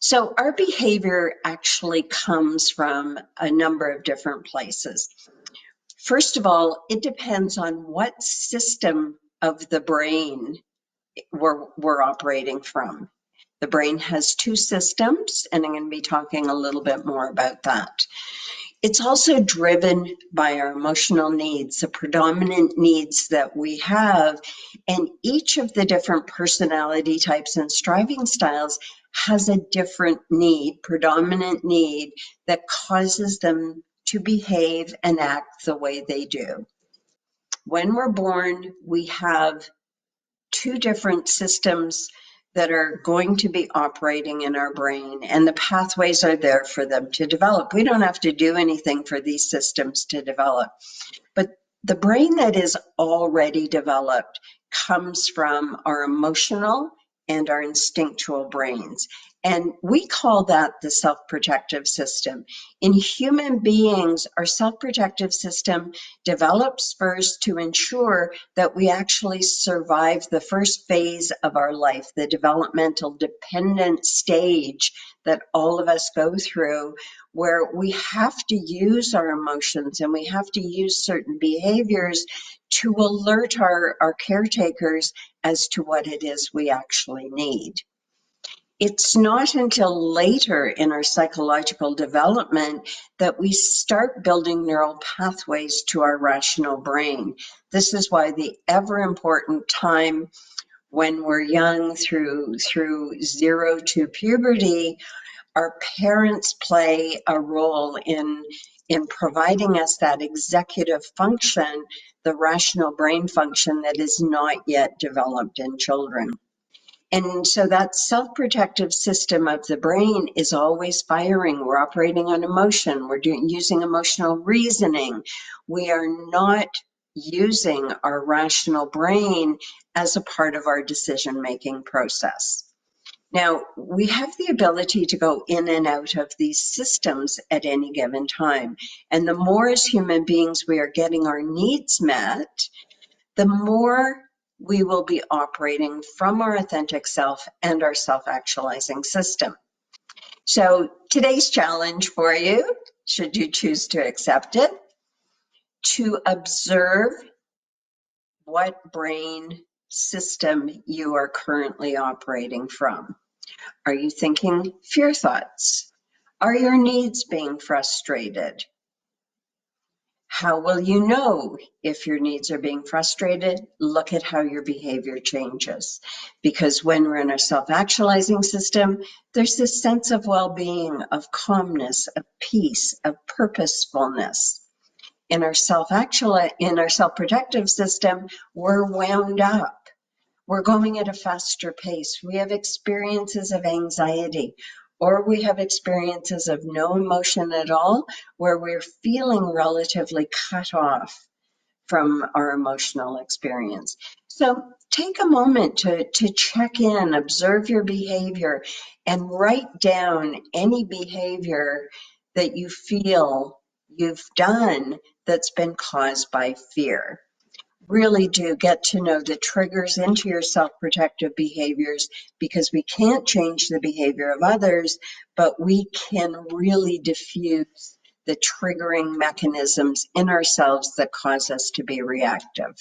So our behavior actually comes from a number of different places. First of all, it depends on what system of the brain we're operating from. The brain has two systems, and I'm going to be talking a little bit more about that. It's also driven by our emotional needs, the predominant needs that we have, and each of the different personality types and striving styles has a different need, predominant need, that causes them to behave and act the way they do. When we're born, we have two different systems that are going to be operating in our brain, and the pathways are there for them to develop. We don't have to do anything for these systems to develop. But the brain that is already developed comes from our emotional and our instinctual brains. And we call that the self-protective system. In human beings, our self-protective system develops first to ensure that we actually survive the first phase of our life, the developmental dependent stage that all of us go through, where we have to use our emotions and we have to use certain behaviors to alert our caretakers as to what it is we actually need. It's not until later in our psychological development that we start building neural pathways to our rational brain. This is why the ever important time when we're young through 0 to puberty, our parents play a role in providing us that executive function, the rational brain function that is not yet developed in children. And so that self-protective system of the brain is always firing. We're operating on emotion. We're using emotional reasoning. We are not using our rational brain as a part of our decision-making process. Now, we have the ability to go in and out of these systems at any given time. And the more as human beings we are getting our needs met, the more we will be operating from our authentic self and our self-actualizing system. So today's challenge for you, should you choose to accept it, to observe what brain system you are currently operating from. Are you thinking fear thoughts? Are your needs being frustrated? How will you know if your needs are being frustrated? Look at how your behavior changes. Because when we're in our self-actualizing system, there's this sense of well-being, of calmness, of peace, of purposefulness. In our self-protective system, we're wound up. We're going at a faster pace. We have experiences of anxiety, or we have experiences of no emotion at all, where we're feeling relatively cut off from our emotional experience. So take a moment to check in, observe your behavior, and write down any behavior that you feel you've done that's been caused by fear. Really do get to know the triggers into your self-protective behaviors, because we can't change the behavior of others, but we can really diffuse the triggering mechanisms in ourselves that cause us to be reactive.